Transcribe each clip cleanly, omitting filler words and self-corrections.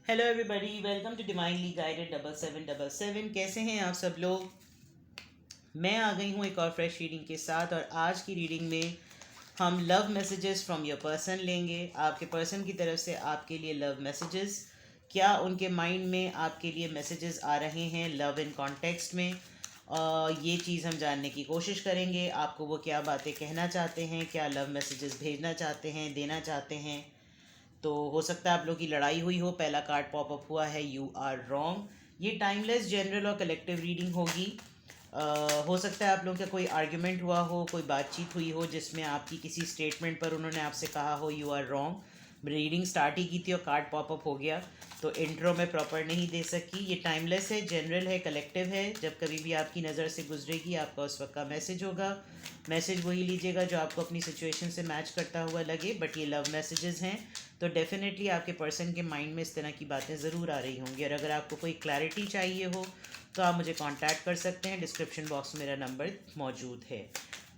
Hello everybody, welcome to divinely guided 7777। कैसे हैं आप सब लोग। मैं आ गई हूँ एक और फ्रेश रीडिंग के साथ, और आज की रीडिंग में हम love messages from your person लेंगे। आपके पर्सन की तरफ से आपके लिए लव मैसेजेस, क्या उनके माइंड में आपके लिए मैसेजेस आ रहे हैं लव इन कॉन्टेक्स्ट में। ये चीज़ हम जानने की कोशिश करेंगे। आपको वो क्या बातें कहना चाहते हैं, क्या लव मैसेजेस भेजना चाहते हैं, देना चाहते हैं। तो हो सकता है आप लोग की लड़ाई हुई हो। पहला कार्ड पॉप अप हुआ है, यू आर रॉन्ग। ये टाइमलेस जनरल और कलेक्टिव रीडिंग होगी। हो सकता है आप लोगों का कोई आर्ग्यूमेंट हुआ हो, कोई बातचीत हुई हो जिसमें आपकी किसी स्टेटमेंट पर उन्होंने आपसे कहा हो you are wrong. Reading start ही की थी और कार्ड पॉप अप हो गया, तो इंट्रो में प्रॉपर नहीं दे सकी। ये टाइमलेस है, जनरल है, कलेक्टिव है। जब कभी भी आपकी नज़र से गुजरेगी आपका उस वक्त का मैसेज होगा। मैसेज वही लीजिएगा जो आपको अपनी सिचुएशन से मैच करता हुआ लगे, बट ये लव मैसेजेस हैं। तो डेफिनेटली आपके पर्सन के माइंड में इस तरह की बातें ज़रूर आ रही होंगी। और अगर आपको कोई क्लैरिटी चाहिए हो तो आप मुझे कांटेक्ट कर सकते हैं। डिस्क्रिप्शन बॉक्स में मेरा नंबर मौजूद है।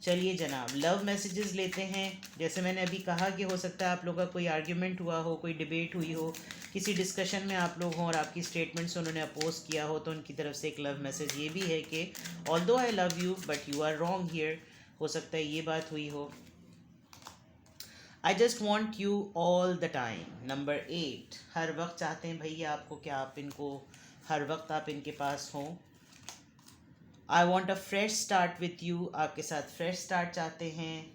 चलिए जनाब, लव मैसेजेस लेते हैं। जैसे मैंने अभी कहा कि हो सकता है आप लोगों का कोई आर्ग्यूमेंट हुआ हो, कोई डिबेट हुई हो, किसी डिस्कशन में आप लोग हों और आपकी स्टेटमेंट्स उन्होंने अपोज किया हो, तो उनकी तरफ से एक लव मैसेज ये भी है कि although I love you but you are wrong here. हो सकता है ये बात हुई हो। I just want you all the time. Number 8, हर वक्त चाहते हैं भैया आपको, क्या आप इनको हर वक्त आप इनके पास हों। आई want a fresh start with you, आपके साथ फ्रेश स्टार्ट चाहते हैं।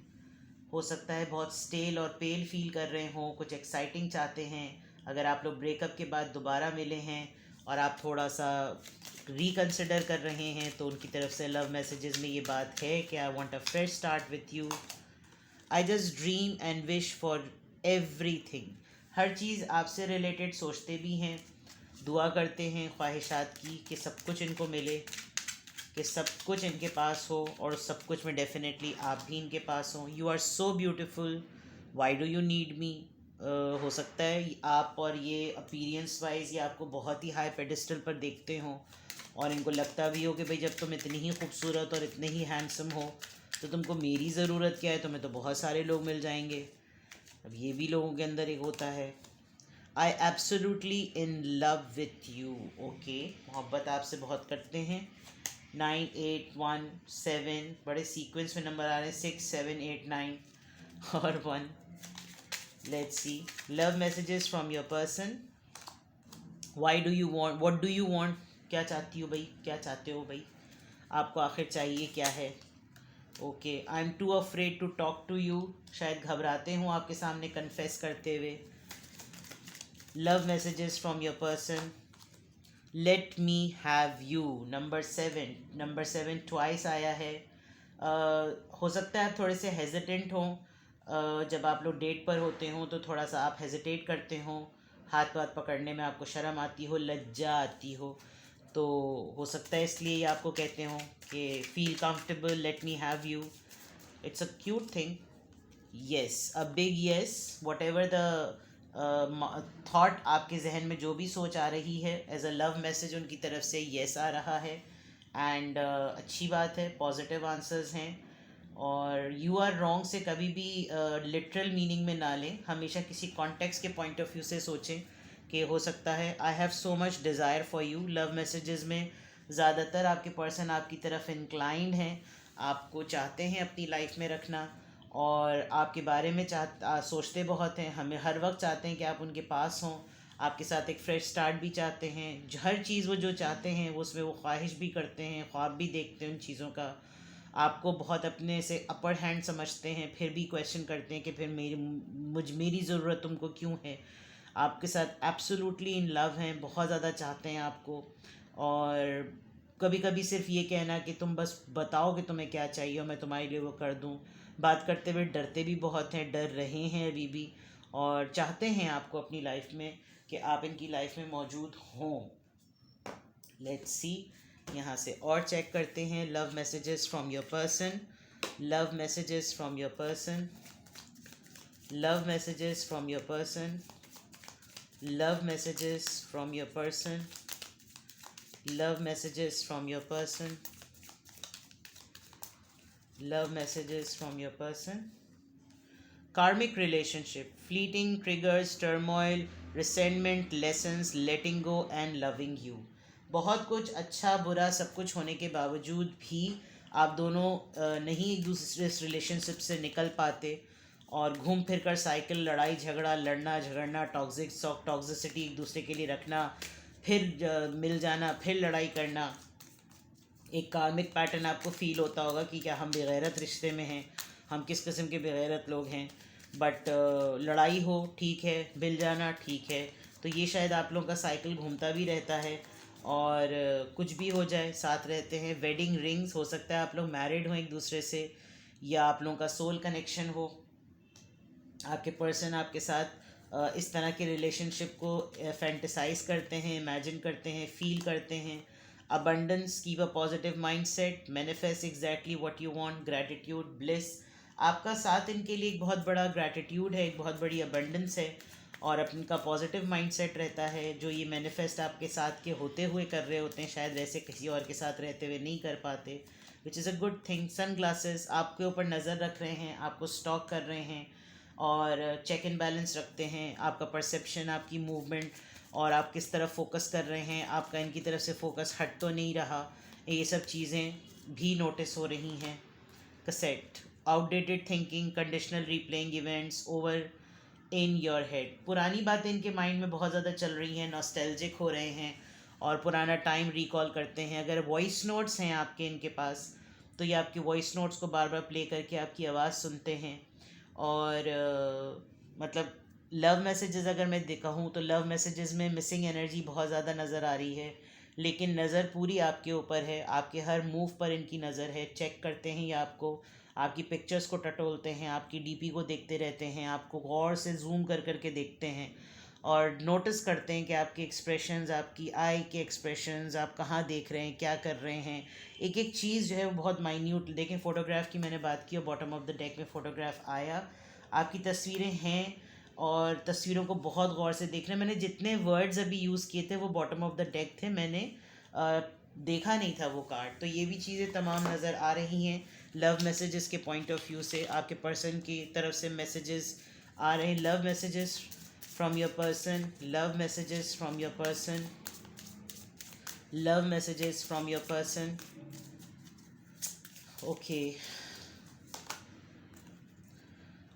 हो सकता है बहुत स्टेल और पेल फील कर रहे हों, कुछ एक्साइटिंग चाहते हैं। अगर आप लोग ब्रेकअप के बाद दोबारा मिले हैं और आप थोड़ा सा रिकन्सिडर कर रहे हैं, तो उनकी तरफ से लव मैसेजेस में ये बात है कि I want a fresh start with you. I just dream and wish for everything. हर चीज़ आपसे रिलेटेड सोचते भी हैं, दुआ करते हैं ख्वाहिशात की कि सब कुछ इनको मिले, कि सब कुछ इनके पास हो, और सब कुछ में डेफिनेटली आप भी इनके पास हो। You are so beautiful, why do you need me. हो सकता है आप और ये अपीरियंस वाइज ये आपको बहुत ही हाई पेडिस्टल पर देखते हो, और इनको लगता भी हो कि भाई जब तुम इतनी ही खूबसूरत और इतने ही हैंडसम हो तो तुमको मेरी ज़रूरत क्या है, तुम्हें तो बहुत सारे लोग मिल जाएंगे। अब ये भी लोगों के अंदर एक होता है। I absolutely in love with you. Okay, मोहब्बत आपसे बहुत करते हैं। 9817 बड़े सीक्वेंस में नंबर आ रहे हैं, 6789 और 1। Let's see love messages from your person. Y do you want, what do you want, क्या चाहती हो भाई, क्या चाहते हो भाई, आपको आखिर चाहिए क्या है। Okay, I am too afraid to talk to you, शायद घबराते हूँ आपके सामने कन्फेस करते हुए। Love messages from your person. Let me have you. Number 7 twice आया है। हो सकता है आप थोड़े से हेजिटेंट हों। जब आप लोग डेट पर होते हों तो थोड़ा सा आप हेजिटेट करते हों, हाथ वाथ पकड़ने में आपको शर्म आती हो, लज्जा आती हो। तो हो सकता है इसलिए ये आपको कहते हों कि feel comfortable, late me have you. It's a cute thing. Yes, a big yes, what ever the thought आपके जहन में जो भी सोच आ रही है, एज अ लव मैसेज उनकी तरफ से येस आ रहा है। एंड अच्छी बात है, पॉजिटिव आंसर्स हैं। और यू आर रॉन्ग से कभी भी लिटरल मीनिंग में ना लें, हमेशा किसी कॉन्टेक्स्ट के पॉइंट ऑफ व्यू से सोचें कि हो सकता है I have so much desire for you. Love messages में ज़्यादातर आपके पर्सन आपकी तरफ इंक्लाइंड हैं, आपको चाहते हैं अपनी लाइफ में रखना, और आपके बारे में सोचते बहुत हैं। हमें हर वक्त चाहते हैं कि आप उनके पास हों, आपके साथ एक फ्रेश स्टार्ट भी चाहते हैं। हर चीज़ वो जो चाहते हैं वो उसमें वो ख्वाहिश भी करते हैं, ख्वाब भी देखते हैं उन चीज़ों का। आपको बहुत अपने से अपर हैंड समझते हैं, फिर भी क्वेश्चन करते हैं कि फिर मेरी ज़रूरत तुमको क्यों है। आपके साथ एब्सोल्युटली इन लव हैं, बहुत ज़्यादा चाहते हैं आपको। और कभी कभी सिर्फ ये कहना कि तुम बस बताओ कि तुम्हें क्या चाहिए और मैं तुम्हारे लिए वो कर दूँ। बात करते हुए डरते भी बहुत हैं, डर रहे हैं अभी भी, और चाहते हैं आपको अपनी लाइफ में कि आप इनकी लाइफ में मौजूद हों। लेट्स सी, यहाँ से और चेक करते हैं love messages from your person. Love messages from your person. Love messages from your person. Love messages from your person. Love messages from your person. Love messages from your person. Karmic relationship, fleeting triggers, turmoil, resentment, lessons, letting go and loving you. बहुत कुछ अच्छा बुरा सब कुछ होने के बावजूद भी आप दोनों नहीं एक दूसरे इस रिलेशनशिप से निकल पाते, और घूम फिर कर साइकिल, लड़ाई झगड़ा, लड़ना झगड़ना, टॉक्सिसिटी एक दूसरे के लिए रखना, फिर मिल जाना, फिर लड़ाई करना। एक कार्मिक पैटर्न आपको फील होता होगा कि क्या हम बेगैरत रिश्ते में हैं, हम किस किस्म के बेगैरत लोग हैं। बट लड़ाई हो ठीक है, मिल जाना ठीक है, तो ये शायद आप लोगों का साइकिल घूमता भी रहता है। और कुछ भी हो जाए साथ रहते हैं। वेडिंग रिंग्स, हो सकता है आप लोग मैरिड हो एक दूसरे से, या आप लोगों का सोल कनेक्शन हो, आपके पर्सन आपके साथ इस तरह के रिलेशनशिप को फैंटिसाइज करते हैं, इमेजिन करते हैं, फील करते हैं। Abundance, keep a positive mindset, manifest exactly what you want, gratitude, bliss. आपका साथ इनके लिए एक बहुत बड़ा ग्रैटिट्यूड है, एक बहुत बड़ी अबंडेंस है, और इनका पॉजिटिव माइंडसेट रहता है। जो ये मैनिफेस्ट आपके साथ के होते हुए कर रहे होते हैं, शायद वैसे किसी और के साथ रहते हुए नहीं कर पाते, which is a good thing. Sunglasses, आपके ऊपर नज़र रख रहे हैं, आपको स्टॉक कर रहे हैं, और चेक एंड बैलेंस रखते हैं। आपका परसेप्शन, आपकी मूवमेंट, और आप किस तरफ फोकस कर रहे हैं, आपका इनकी तरफ से फोकस हट तो नहीं रहा, ये सब चीज़ें भी नोटिस हो रही हैं। Cassette, outdated thinking, conditional replaying events over in your head. पुरानी बातें इनके माइंड में बहुत ज़्यादा चल रही हैं, नॉस्टैल्जिक हो रहे हैं, और पुराना टाइम रिकॉल करते हैं। अगर वॉइस नोट्स हैं आपके इनके पास, तो ये आपकी वॉइस नोट्स को बार बार प्ले करके आपकी आवाज़ सुनते हैं। और मतलब लव मैसेजेस अगर मैं कहूँ तो लव मैसेजेस में मिसिंग एनर्जी बहुत ज़्यादा नज़र आ रही है, लेकिन नज़र पूरी आपके ऊपर है, आपके हर मूव पर इनकी नज़र है। चेक करते हैं ये आपको, आपकी पिक्चर्स को टटोलते हैं, आपकी डीपी को देखते रहते हैं, आपको गौर से जूम कर करके देखते हैं, और नोटिस करते हैं कि आपके एक्सप्रेशंस, आपकी आई के एक्सप्रेशंस, आप कहाँ देख रहे हैं, क्या कर रहे हैं। एक एक चीज़ जो है वो बहुत माइन्यूट। देखें, फ़ोटोग्राफ की मैंने बात की और बॉटम ऑफ द डेक में फ़ोटोग्राफ आया, आपकी तस्वीरें हैं, और तस्वीरों को बहुत गौर से देखना। मैंने जितने वर्ड्स अभी यूज़ किए थे वो बॉटम ऑफ द डेक थे, मैंने देखा नहीं था वो कार्ड। तो ये भी चीज़ें तमाम नज़र आ रही हैं। लव मैसेजेस के पॉइंट ऑफ व्यू से आपके पर्सन की तरफ से मैसेजेस आ रहे हैं। Love messages from your person, love messages from your person, love messages from your person. Okay,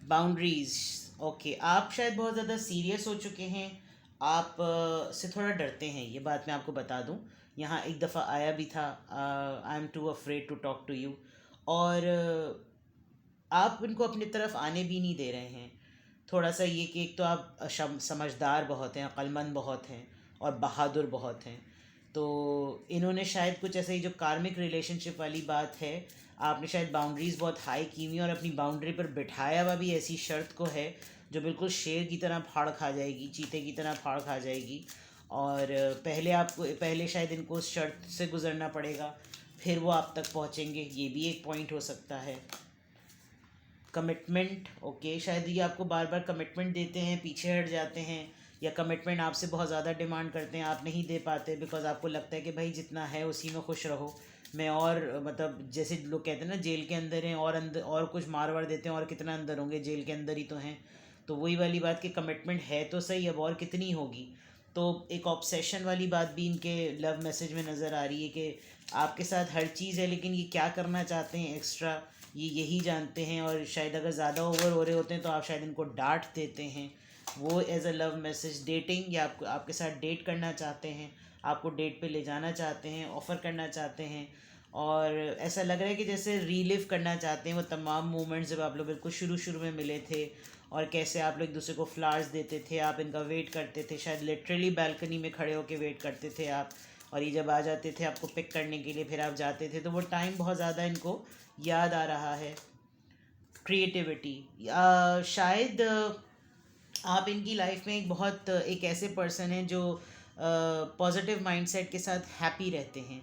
boundaries. Okay, आप शायद बहुत ज़्यादा सीरियस हो चुके हैं, आप से थोड़ा डरते हैं, ये बात मैं आपको बता दूं। यहाँ एक दफ़ा आया भी था, I am too afraid to talk to you, और आप इनको अपनी तरफ आने भी नहीं दे रहे हैं। थोड़ा सा ये कि एक तो आप समझदार बहुत हैं, अक्लमंद बहुत हैं, और बहादुर बहुत हैं। तो इन्होंने शायद कुछ ऐसे ही, जो कार्मिक रिलेशनशिप वाली बात है, आपने शायद बाउंड्रीज़ बहुत हाई की हुई, और अपनी बाउंड्री पर बिठाया हुआ भी ऐसी शर्त को है जो बिल्कुल शेर की तरह फाड़ खा जाएगी, चीते की तरह फाड़ खा जाएगी। और पहले शायद इनको उस शर्त से गुज़रना पड़ेगा, फिर वो आप तक पहुँचेंगे, ये भी एक पॉइंट हो सकता है। कमिटमेंट, ओके, शायद ये आपको बार बार कमिटमेंट देते हैं, पीछे हट जाते हैं, या कमिटमेंट आपसे बहुत ज़्यादा डिमांड करते हैं, आप नहीं दे पाते, बिकॉज आपको लगता है कि भाई जितना है उसी में खुश रहो। मैं और मतलब जैसे लोग कहते हैं ना, जेल के अंदर हैं और अंदर और कुछ मार वार देते हैं, और कितना अंदर होंगे, जेल के अंदर ही तो हैं। तो वही वाली बात कि कमिटमेंट है तो सही, अब और कितनी होगी। तो एक ऑब्सेशन वाली बात भी इनके लव मैसेज में नज़र आ रही है कि आपके साथ हर चीज़ है, लेकिन ये क्या करना चाहते हैं एक्स्ट्रा, ये यही जानते हैं। और शायद अगर ज़्यादा ओवर हो रहे होते हैं तो आप शायद इनको डांट देते हैं। वो as a love message. Dating, या आपके साथ डेट करना चाहते हैं, आपको डेट पे ले जाना चाहते हैं, ऑफ़र करना चाहते हैं, और ऐसा लग रहा है कि जैसे रीलिव करना चाहते हैं वो तमाम मोमेंट्स जब आप लोग बिल्कुल शुरू शुरू में मिले थे, और कैसे आप लोग एक दूसरे को फ्लावर्स देते थे, आप इनका वेट करते थे, शायद लिटरली बालकनी में खड़े होकर वेट करते थे आप, और ये जब आ जाते थे आपको पिक करने के लिए, फिर आप जाते थे, तो वो टाइम बहुत ज़्यादा इनको याद आ रहा है। क्रिएटिविटी, शायद आप इनकी लाइफ में एक ऐसे पर्सन हैं जो पॉजिटिव माइंडसेट के साथ हैप्पी रहते हैं,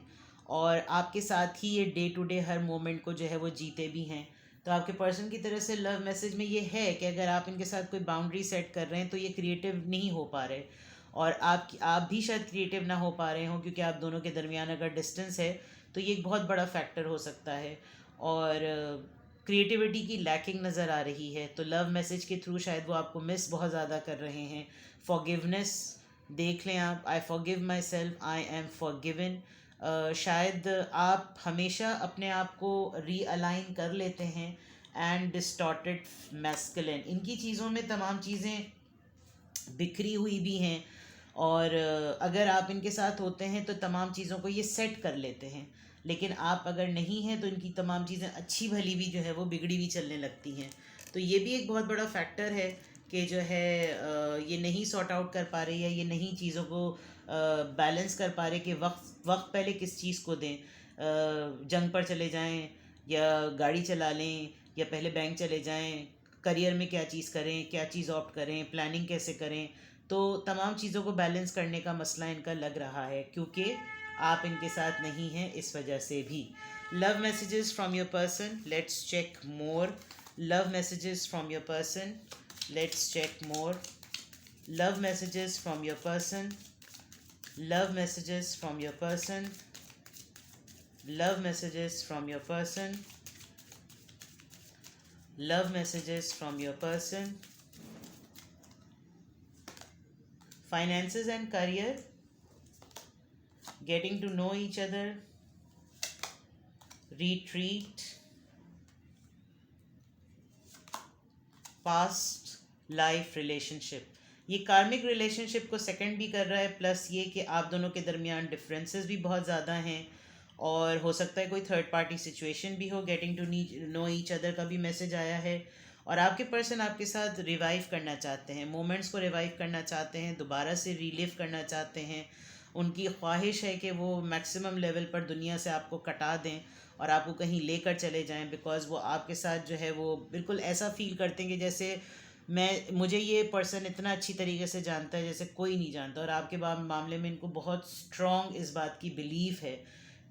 और आपके साथ ही ये डे टू डे हर मोमेंट को जो है वो जीते भी हैं। तो आपके पर्सन की तरफ से लव मैसेज में ये है कि अगर आप इनके साथ कोई बाउंड्री सेट कर रहे हैं तो ये क्रिएटिव नहीं हो पा रहे, और आप भी शायद क्रिएटिव ना हो पा रहे हों, क्योंकि आप दोनों के दरमियान अगर डिस्टेंस है तो ये एक बहुत बड़ा फैक्टर हो सकता है। और क्रिएटिविटी की लैकिंग नज़र आ रही है, तो लव मैसेज के थ्रू शायद वो आपको मिस बहुत ज़्यादा कर रहे हैं। फॉरगिवनेस देख लें आप, I forgive my self, I am forgiven. शायद आप हमेशा अपने आप को रीअलाइन कर लेते हैं। एंड डिस्टॉर्टेड मैस्कुलिन, इनकी चीज़ों में तमाम चीज़ें बिखरी हुई भी हैं, और अगर आप इनके साथ होते हैं तो तमाम चीज़ों को ये सेट कर लेते हैं, लेकिन आप अगर नहीं हैं तो इनकी तमाम चीज़ें अच्छी भली भी जो है वो बिगड़ी भी चलने लगती हैं। तो ये भी एक बहुत बड़ा फैक्टर है कि जो है ये नहीं सॉर्ट आउट कर पा रही है, ये नहीं चीज़ों को बैलेंस कर पा रहे कि वक्त वक्त पहले किस चीज़ को दें। जंग पर चले जाएं या गाड़ी चला लें, या पहले बैंक चले जाएं, करियर में क्या चीज़ करें, क्या चीज़ ऑप्ट करें, प्लानिंग कैसे करें। तो तमाम चीज़ों को बैलेंस करने का मसला इनका लग रहा है, क्योंकि आप इनके साथ नहीं हैं इस वजह से भी। Love messages from your person, let's check more. Love messages from your person, let's check more. Love messages from your person, love messages from your person, love messages from your person, love messages from your person. Finances and career, getting to know each other, retreat, past life relationship. ये कार्मिक relationship को second भी कर रहा है, plus ये कि आप दोनों के दरमियान डिफरेंसेस भी बहुत ज़्यादा हैं, और हो सकता है कोई थर्ड पार्टी सिचुएशन भी हो। Getting to know each other का भी मैसेज आया है, और आपके पर्सन आपके साथ रिवाइव करना चाहते हैं, मोमेंट्स को रिवाइव करना चाहते हैं, दोबारा से रीलिव करना चाहते हैं। उनकी ख्वाहिश है कि वो मैक्सिमम लेवल पर दुनिया से आपको कटा दें और आपको कहीं लेकर चले जाएं, बिकॉज़ वो आपके साथ जो है वो बिल्कुल ऐसा फील करते हैं कि जैसे मुझे ये पर्सन इतना अच्छी तरीके से जानता है जैसे कोई नहीं जानता। और आपके मामले में इनको बहुत स्ट्रॉन्ग इस बात की बिलीव है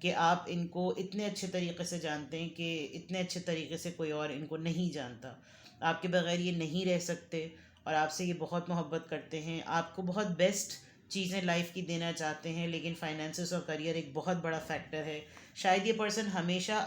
कि आप इनको इतने अच्छे तरीके से जानते हैं कि इतने अच्छे तरीके से कोई और इनको नहीं जानता। आपके बगैर ये नहीं रह सकते, और आपसे ये बहुत मोहब्बत करते हैं, आपको बहुत बेस्ट चीज़ें लाइफ की देना चाहते हैं, लेकिन फाइनेंसेस और करियर एक बहुत बड़ा फैक्टर है। शायद ये पर्सन हमेशा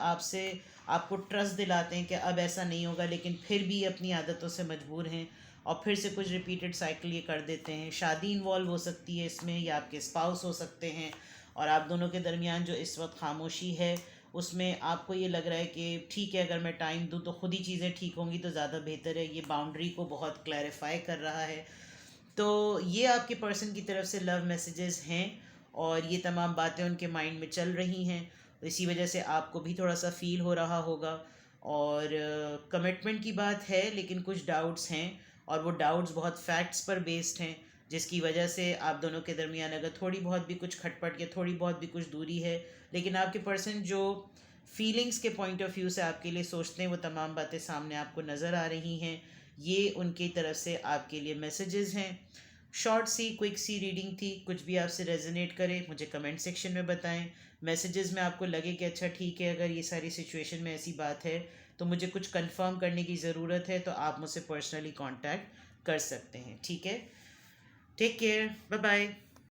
आपको ट्रस्ट दिलाते हैं कि अब ऐसा नहीं होगा, लेकिन फिर भी अपनी आदतों से मजबूर हैं, और फिर से कुछ रिपीटेड साइकिल ये कर देते हैं। शादी इन्वॉल्व हो सकती है इसमें, या आपके स्पाउस हो सकते हैं, और आप दोनों के दरमियान जो इस वक्त खामोशी है उसमें आपको ये लग रहा है कि ठीक है, अगर मैं टाइम दूँ तो खुद ही चीज़ें ठीक होंगी तो ज़्यादा बेहतर है। ये बाउंड्री को बहुत क्लैरिफाई कर रहा है। तो ये आपके पर्सन की तरफ से लव मैसेजेस हैं, और ये तमाम बातें उनके माइंड में चल रही हैं, इसी वजह से आपको भी थोड़ा सा फील हो रहा होगा। और कमिटमेंट की बात है, लेकिन कुछ डाउट्स हैं, और वो डाउट्स बहुत फैक्ट्स पर बेस्ड हैं, जिसकी वजह से आप दोनों के दरमियान अगर थोड़ी बहुत भी कुछ खटपट या थोड़ी बहुत भी कुछ दूरी है, लेकिन आपके पर्सन जो फीलिंग्स के पॉइंट ऑफ व्यू से आपके लिए सोचते हैं वो तमाम बातें सामने आपको नज़र आ रही हैं। ये उनकी तरफ से आपके लिए मैसेजेस हैं। शॉर्ट सी क्विक सी रीडिंग थी, कुछ भी आपसे रेजोनेट करे मुझे कमेंट सेक्शन में बताएं। मैसेजेस में आपको लगे कि अच्छा ठीक है, अगर ये सारी सिचुएशन में ऐसी बात है तो मुझे कुछ कंफर्म करने की ज़रूरत है, तो आप मुझसे पर्सनली कांटेक्ट कर सकते हैं। ठीक है, टेक केयर, बाय बाय।